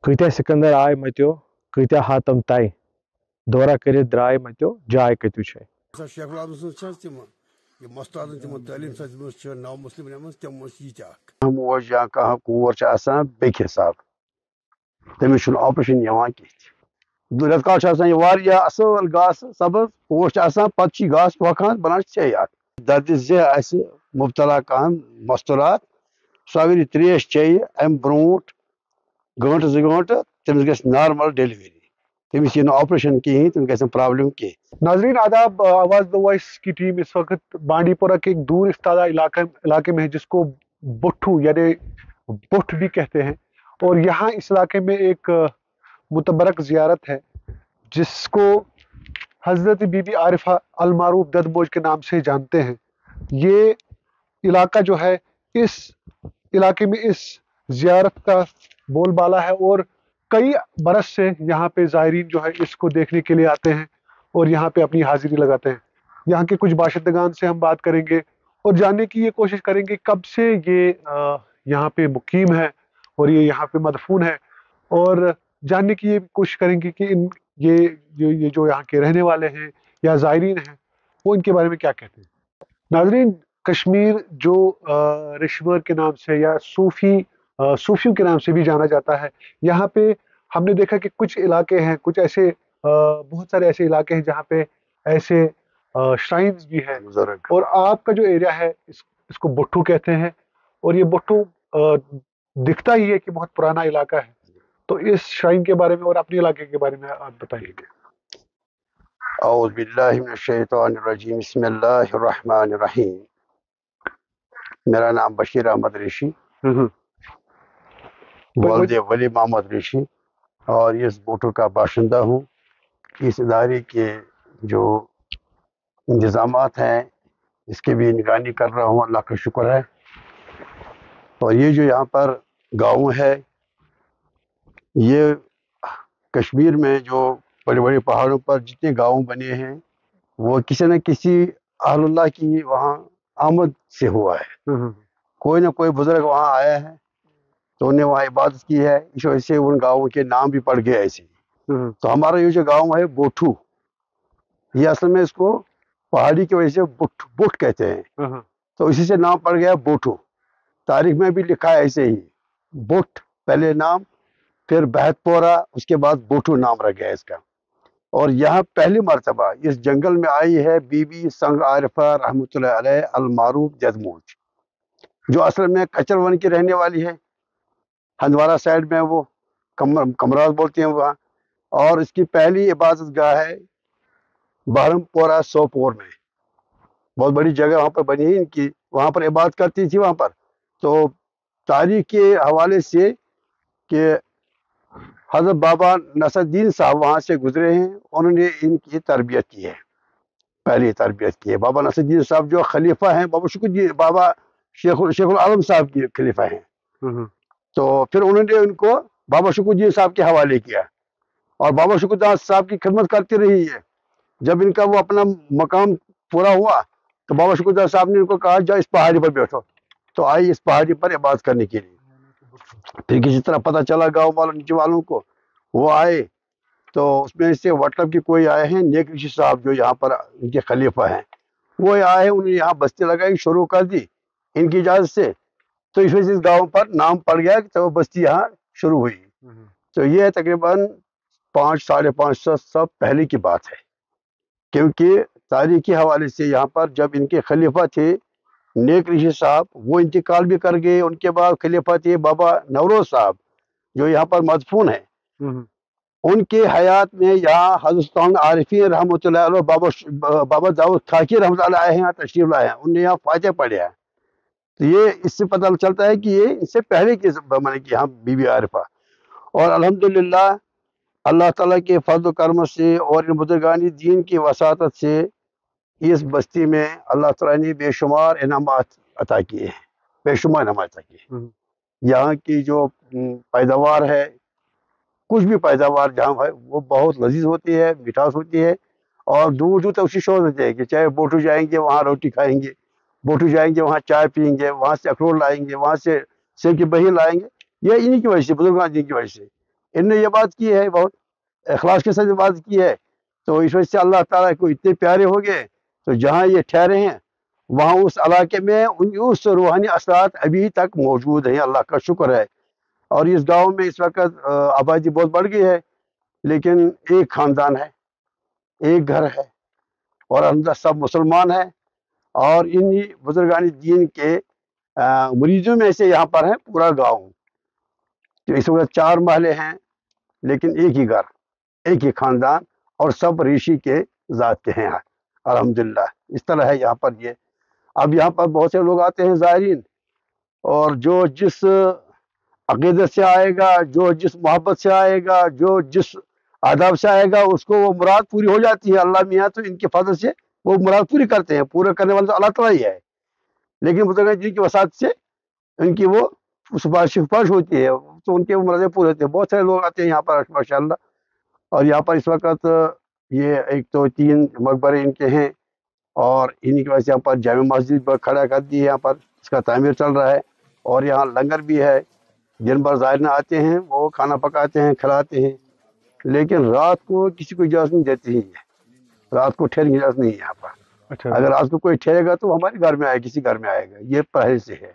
कत्या सिकंदर आय मत्यो कत्या हातम तय दौरा कर द्राय मत्यो जाय कतु छे मोज या कह कोर बेक हिसाब तमिस ऑपरेशन रत काल असल घास सब्ज पोश पे घास वोकान बनान से दर्द से मुबतला कह मस्तूरात सो अगर यह त्रेश चे अम ब्रो गंट 2 घंटे तमिस ग नॉर्मल डिलीवरी तमिस यह ऑपरेशन कहें तमिस ग प्रॉब्लम कहें। नाजरीन आदाब, आवाज द वॉइस की टीम इस वक्त बांडीपुरा के एक दूर इफ्तादा इलाके में है जिसको बुट्ठू यानी बुठ भी कहते हैं। और यहाँ इस इलाके में एक मुतबरक जियारत है जिसको हजरत बीबी आरिफा अल मारूफ ददमोज के नाम से जानते हैं। ये इलाका जो है, इस इलाके में इस जियारत का बोलबाला है और कई बरस से यहाँ पे ज़ायरीन जो है इसको देखने के लिए आते हैं और यहाँ पे अपनी हाजिरी लगाते हैं। यहाँ के कुछ बाशिंदगान से हम बात करेंगे और जानने की ये कोशिश करेंगे कब से ये यहाँ पे मुकीम है और ये यहाँ पे मदफून है, और जानने की ये कोशिश करेंगे कि ये जो यहाँ के रहने वाले हैं या ज़ायरीन हैं वो इनके बारे में क्या कहते हैं। नाजरीन, कश्मीर जो रिश्वर के नाम से या सूफियों के नाम से भी जाना जाता है, यहाँ पे हमने देखा कि कुछ इलाके हैं, कुछ ऐसे बहुत सारे ऐसे इलाके हैं जहाँ पे ऐसे श्राइन्स भी हैं। और आपका जो एरिया है इसको बुट्ठू कहते हैं और ये बुट्ठू दिखता ही है कि बहुत पुराना इलाका है। तो इस श्राइन के बारे में और अपने इलाके के बारे में आप बताइए। औज़ु बिल्लाहि मिनश शैतानिर रजीम, बिस्मिल्लाहिर रहमानिर रहीम। मेरा नाम बशीर अहमद ऋषि, वल्द वली मोहम्मद ऋषि, और इस बुट्ठू का बाशिंदा हूँ। इस इदारे के जो इंतज़ामात हैं इसके भी निगरानी कर रहा हूँ, अल्लाह का शुक्र है। और ये जो यहाँ पर गाँव है, ये कश्मीर में जो बड़े बड़े पहाड़ों पर जितने गाँव बने हैं वो किसी न किसी अहलुल्लाह की वहाँ आमद से हुआ है। कोई ना कोई बुजुर्ग वहाँ आया है तो उन्हें वहाँ इबादत की है, इस वजह से उन गाँवों के नाम भी पड़ गए ऐसे। तो हमारा ये जो गाँव है बुट्ठू, ये असल में इसको पहाड़ी की वजह से बुट कहते हैं, तो इसी से नाम पड़ गया बुट्ठू। तारीख में भी लिखा है ऐसे ही, बुट पहले नाम, फिर बहतपोरा, उसके बाद बुट्ठू नाम रख गया इसका। और यहाँ पहली मरतबा इस जंगल में आई है बीबी संग आरिफा रहमतुल्लाह अलैह अल मारूफ ददमोज, जो असल में कचरवन की रहने वाली है। हंदवारा साइड में वो कमराज बोलते हैं वहाँ। और इसकी पहली इबादत गाह है बहरमपोरा सोपोर में, बहुत बड़ी जगह वहाँ पर बनी है इनकी, वहाँ पर इबादत करती थी वहाँ पर। तो तारीख के हवाले से कि हज़रत बाबा नसरुद्दीन साहब वहाँ से गुजरे हैं, उन्होंने इनकी तरबियत की है, पहली तरबियत की है। बाबा नसरुद्दीन साहब जो खलीफा हैं, बाबा शेखुल आलम साहब के खलीफा हैं। तो फिर उन्होंने उनको बाबा शुकुरुद्दीन साहब के हवाले किया और बाबा शुकुरुद्दीन साहब की खिदमत करती रही है। जब इनका वो अपना मकाम पूरा हुआ तो बाबा शुकुरुद्दीन साहब ने इनको कहा जाओ इस पहाड़ी पर बैठो, तो आई इस पहाड़ी पर इबादत करने के लिए। फिर किसी तरह पता चला गाँव वालों नीचे वालों को, वो आए तो उसमें से व्हाट्सएप के कोई आए हैं, नेक ऋषि साहब जो यहाँ पर इनके खलीफा हैं, वो आए, उन्होंने यहाँ बस्ती लगाई, शुरू कर दी इनकी इजाज़त से। तो इस वजह से इस गाँव पर नाम पड़ गया कि तो बस्ती यहाँ शुरू हुई। तो ये तकरीबन 500-550 साल पहले की बात है, क्योंकि तारीख के हवाले से यहाँ पर जब इनके खलीफा थे नेक ऋषि साहब, वो इंतकाल भी कर गए। उनके बाद खलीफा थे बाबा नवरोज साहब जो यहाँ पर मदफून है। उनके हयात में यहाँ हज़रत आरिफीन रहमतुल्लाह अलैह बाबा दाऊद खाकी रहमतुल्लाह आए हैं, तशरीफ लाए हैं, उन्होंने यहाँ फातिहा पढ़े हैं। तो ये इससे पता चलता है कि ये इससे पहले की मैंने कि यहाँ बीबी आरिफा। और अल्हम्दुलिल्लाह अल्लाह ताला के फज़्ल करम से और इन बुजुर्गानी दीन की वसातत से इस बस्ती में अल्लाह ताला ने बेशुमार इनामात अता किए हैं, बेशुमार इनामात अता किए। यहाँ की जो पैदावार है, कुछ भी पैदावार जहाँ है वो बहुत लजीज होती है, मिठास होती है। और दूर दूर तक उसी शोर होते हैं कि चाहे बोटू जाएंगे वहाँ रोटी खाएंगे, बोटू जाएंगे वहाँ चाय पियेंगे, वहाँ से अखरोट लाएंगे, वहाँ से सेब की बही लाएंगे। ये इन्हीं की वजह से, बुजुर्गान दीन की वजह से। इनने ये बात की है, बहुत इखलास के साथ ये बात की है। तो इस वजह से अल्लाह ताला को इतने प्यारे हो गए, तो जहाँ ये ठहरे हैं वहाँ उस इलाके में उस रूहानी असरात अभी तक मौजूद हैं। अल्लाह का शुक्र है। और इस गांव में इस वक्त आबादी बहुत बढ़ गई है, लेकिन एक खानदान है, एक घर है, और अंदर सब मुसलमान हैं। और इन्हीं बुजुर्गानी दीन के मरीजों में से यहाँ पर है पूरा गांव। तो इस वक्त 4 महले हैं, लेकिन एक ही घर, एक ही खानदान, और सब ऋषि के ज़ात के हैं। अल्हम्दुलिल्लाह इस तरह है यहाँ पर ये। अब यहाँ पर बहुत से लोग आते हैं ज़ायरीन, और जो जिस अक़ीदत से आएगा, जो जिस मोहब्बत से आएगा, जो जिस आदाब से आएगा, उसको वो मुराद पूरी हो जाती है। अल्लाह मियाँ तो इनके फजल से वो मुराद पूरी करते हैं। पूरा करने वाला तो अल्लाह ताला ही है, लेकिन बुजुर्ग जिनकी वसात से उनकी वो सिफारिश होती है, तो उनके वो मुरादें पूरे होते हैं। बहुत सारे लोग आते हैं यहाँ पर माशाअल्लाह। और यहाँ पर इस वक्त ये एक तो 3 मकबरे इनके हैं, और इन्हीं की वजह से यहाँ पर जामे मस्जिद पर खड़ा कर दी है। यहाँ पर इसका तामीर चल रहा है, और यहाँ लंगर भी है। दिन भर ज़ायरीन आते हैं, वो खाना पकाते हैं, खिलाते हैं, लेकिन रात को किसी को इजाज़त नहीं देती है। रात को ठहरने की इजाज़त नहीं है यहाँ पर। अच्छा, अगर रात को कोई ठहरेगा तो हमारे घर में आएगा, किसी घर में आएगा, ये पहले से है।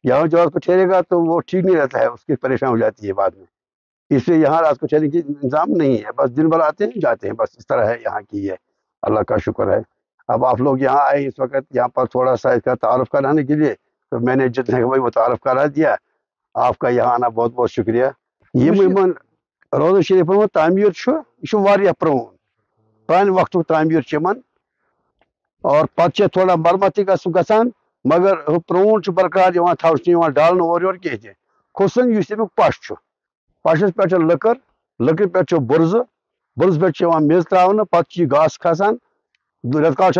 यहाँ जो रात को ठहरेगा तो वो ठीक नहीं रहता है, उसकी परेशान हो जाती है बाद में। इसलिए यहाँ रात को ठहरने की इंतज़ाम नहीं है, बस दिन भर आते हैं जाते हैं, बस इस तरह है यहाँ की है। अल्लाह का शुक्र है। अब आप लोग यहाँ आए इस वक्त यहाँ पर थोड़ा सा इसका तारुफ कराने के लिए, तो मैंने जितने भाई वो तारुफ करा दिया। आपका यहाँ आना बहुत बहुत शुक्रिया। ये मुमन रोज़ा शरीफ वो तामीर यह प्रोन प्रान वक्त तामीर यमन, और पत्ते थोड़ा मरम्मत गसान, मगर प्रोन बरकरार थवन डालन और योर कह खुसन तमिक पश पशस पे लकर, लकड़ पे बुर्ज, बुर्ज पे मेज त्रावन, पे घास खसान। रेत काल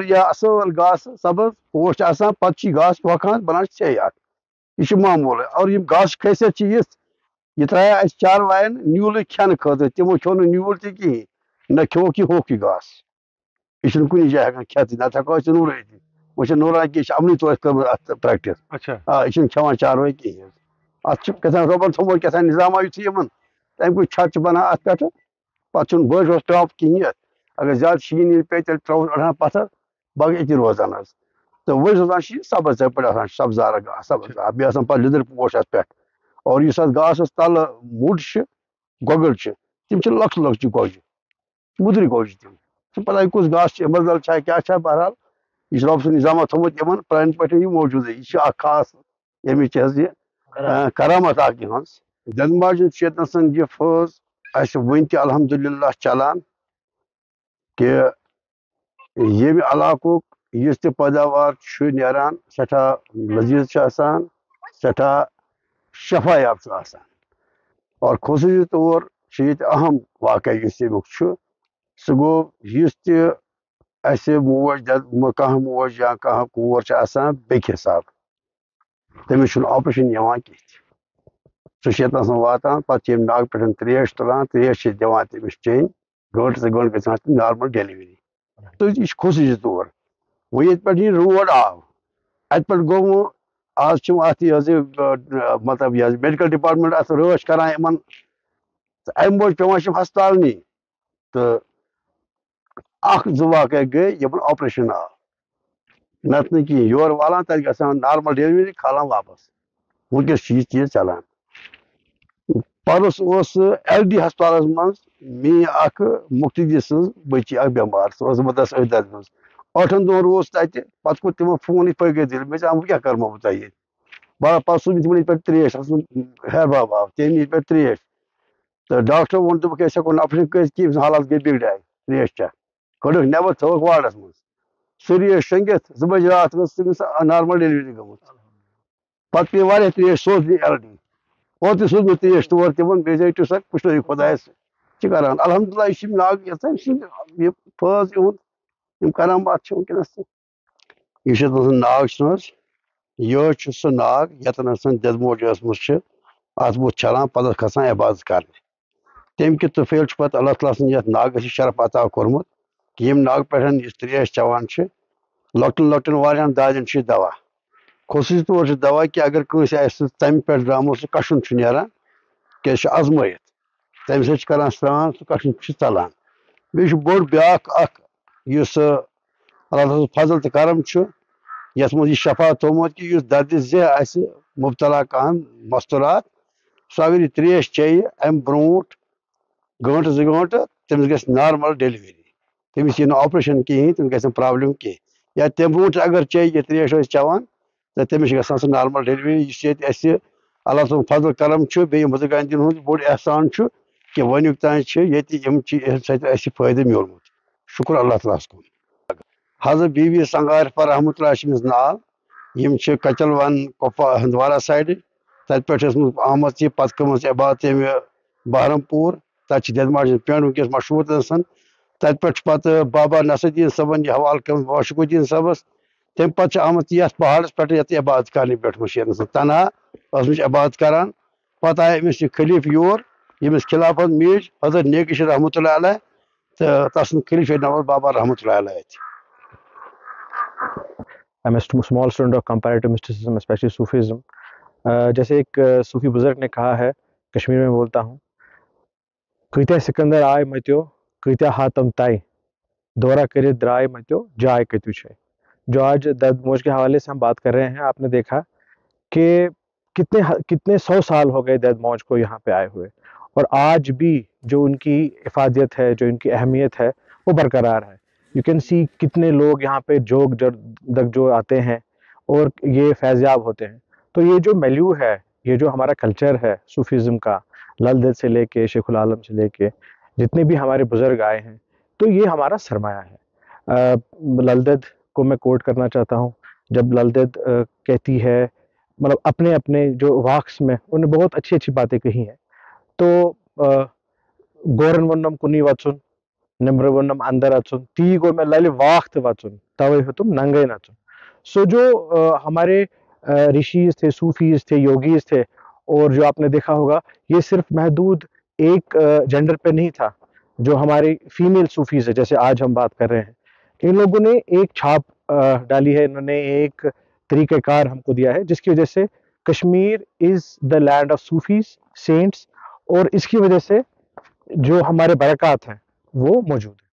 यह असल घास सब्ज पोश पे घास होकान बनान सेहत। यह मामूल। और यह घास खैसियत यह त्राया चारवायन न्यूल खेन खतर, तमो खो न्यूल तह न खो कि होक घास। यह कुछ जाए हेकान खेत, नत हेको नूर वो नूरान कि अमनी तौर कर प्रैक्टिस। यह खेवान चारवाई कहें। अत रबन थोमो क्या निजामा यून तमिक छत बना अत पे पे बज टॉप कहें। अगर ज्यादा शीन पे तेल त्रो अड़ान पत्थर बाकी अति रोजान। तो वही रोजान सब्ज पे सब्जार घास, सब्ज घास पे लिदर पोश अत पे। और इस घास तल मुड गोगल तम लक्ट लक्ट गोज, मुद्र गोज तम पता कुछ घास मजल क्या बहरहाल यह रब सुन निजामा थोमुत इन प्रान पे मौजूद। यह खास यमिच करामत हज। जलमार्जन शेतन सन यह फौज अस वन अल्हम्दुलिल्लाह चलान कि ये इलाकुक इस पैदावार नारान सठा लजीज सठा शफा याब। और खसूसी तौर अहम वाक़ सह गो इस मोज कह मोज या कह कोर बेक हिसाब तमिस ऑपरेशन कह सह वातान पे नाग पे त्रेश तुलान त्रेश दिवान तमिस चेन गंट से गंट गई नॉर्मल डिलीवरी। तो यह खसूसी तौर वो ये पे रोड आव अत पे गो आज मतलब यह मेडिकल डिपार्टमेंट अत रच करान इन अम मोज पे हस्पताल नी। तो वाक़ गई यमन ऑपरेशन आव नत कहें योर वालान तक गसान नॉर्मल डिलीवरी खालान वापस। वनकस यह चीज चलान। परस LD हस्पताल मज मे मुख्तदी सज बची बेमार सह जबरदस्त दर्द मज 8 दोहन रोज तत पे कोर तमो फोन पे गई दिल मे वो क्या करो बह तुम बड़ा पे सूझ तमन पे त्रेश हेर बाबा तम पे त्रेश। तो डॉक्टर वो दोक हेको ऑपरेशन कर हालत गई बिगड़ाई त्रेश चा कड़क नबर थोक वार्डस मज सूर्य शंगित 2 बजे रात नॉर्मल डिलीवरी गमुत। पे पे त्रेश सोच LD और तो सूझ त्रेश तौर तमन बेचो सा कुछ खुदायस करान। अल्हम्दुलिल्लाह यह नाग यह फज इहद करामात वनकस। यह नाग यह सह नाग यतन ददमोज अत बुत छलान पद खसान इबादत करने। तम कि तुफेल पे अल्लाह ताला सन नागस शरफ अता कोरमुत कि यम नाग पे त्रेश चवान लकटन लकटन वारियान दादन दवा। खसूसी तौर दवा कि अगर कंस तम पे द्रामो सह कशुन नारान क्या आजमाइत تمہِ سۭتۍ چھِ کران سرٛان سُہ کشمیٖر چھُ ژلان بیٚیہِ چھُ بوٚڑ بیٛاکھ اکھ یُس اللہ تعالیٰ سُنٛد فضل تہٕ کرم چھُ یتھ منٛز یہِ شفا تھوٚومُت کہِ یُس دردِ ذہن آسہِ مُبتلا کانٛہہ مستورات سُہ اگر یہِ ترٛیش چیٚیہِ امہِ برونٛٹھ گٲنٛٹہٕ 2 گٲنٛٹہٕ تٔمِس گژھِ نارمل ڈیلؤری تٔمِس یی نہٕ آپریشن کِہیٖنۍ تٔمِس گژھِ نہٕ پرابلم کینٛہہ یا تمہِ برونٛٹھ اگر چیٚیہِ یہِ ترٛیش ٲسۍ چٮ۪وان تہٕ تٔمِس چھِ گژھان سُہ نارمل ڈیلؤری یُس ییٚتہِ اَسہِ اللہ سُنٛد فضل کرم چھُ بیٚیہِ بُزرگاندین ہُنٛد بوٚڑ احسان چھُ کہِ وۄنیُک تانۍ چھِ ییٚتہِ یِم چیٖز سۭتۍ اَسہِ فٲیدٕ میوٗلمُت شُکر اللہ تعالیٰ ہس کُن حضرت بی بی سنگارپر رحمتہ اللہ چھِ أمِس ناو یِم چھِ کچل ون ہندوارا سایڈٕ تتہِ پٮ۪ٹھ چھِ ٲسمٕژ آمٕژ یہِ پتہٕ کٔرمٕژ عبادت ییٚمہِ بہرمپوٗر تتہِ چھِ دٮ۪دماج سٕنٛز پٮ۪نٛڈ وٕنکٮ۪س مشہوٗر تٔمۍ تتہِ پٮ۪ٹھ چھُ پتہٕ بابا نصرالدیٖن صٲبن یہِ حوالہٕ کٔرمٕژ بابا شکر الدیٖن صٲبس تمہِ پتہٕ چھِ آمٕژ یتھ پہاڑس پٮ۪ٹھ یتھ عبادت کرنہِ پٮ۪ٹھ شیرنس تنہا ٲسمٕژ عبادت کران پتہٕ آے أمِس یہِ خلیٖفہٕ یور ییٚمِس خلافت میٖج حضرت نیگشر رحمتہ اللہ علیہ تہٕ تسُنٛد خلیٖفہٕ ناو بابا رحمتہ اللہ علیہ اَتہِ I'm a small student of comparative mysticism, especially Sufism. جیسے ایک صوفی بزرگ نے کہا ہے، کشمیر میں بولتا ہوں، کۭتیاہ سکندر آئے متیو کۭتیاہ حاتم تائی دورہ کرت درائے متیو جائے کتو چھے. جو آج درد موج کے حوالے سے ہم بات کر رہے ہیں، آپ نے دیکھا کہ کتنے 100 سال ہو گئے درد موج کو یہاں پہ آئے ہوئے، اور آج بھی جو ان کی افادیت ہے، جو ان کی اہمیت ہے، وہ برقرار ہے. یو کین سی کتنے لوگ یہاں پہ جو آتے ہیں اور یہ فیضیاب ہوتے ہیں. تو یہ جو میلیو ہے، یہ جو ہمارا کلچر ہے صوفیزم کا، لل دید سے لے کے شیخ العالم سے لے کے جتنے بھی ہمارے بزرگ آئے ہیں، تو یہ ہمارا سرمایہ ہے. لل دید کو میں کوٹ کرنا چاہتا ہوں، جب لل دید کہتی ہے، مطلب اپنے جو واقس میں انہوں نے بہت اچھی باتیں کہی ہیں. تو گورن ونم کنی وچن نمبر ونم اندر اچن تی گو میں لل واقت وچن توے ہتم ننگے نچن. سو جو ہمارے رشیز تھے، صوفیز تھے، یوگیز تھے، اور جو آپ نے دیکھا ہوگا یہ صرف محدود ایک جینڈر پہ نہیں تھا. جو ہمارے فیمیل صوفیز ہے، جیسے آج ہم بات کر رہے ہیں، ان لوگوں نے ایک چھاپ ڈالی ہے، انہوں نے ایک طریقہ کار ہم کو دیا ہے، جس کی وجہ سے کشمیر از دا لینڈ آف صوفیز، سینٹس، اور اس کی وجہ سے جو ہمارے برکات ہیں وہ موجود ہیں.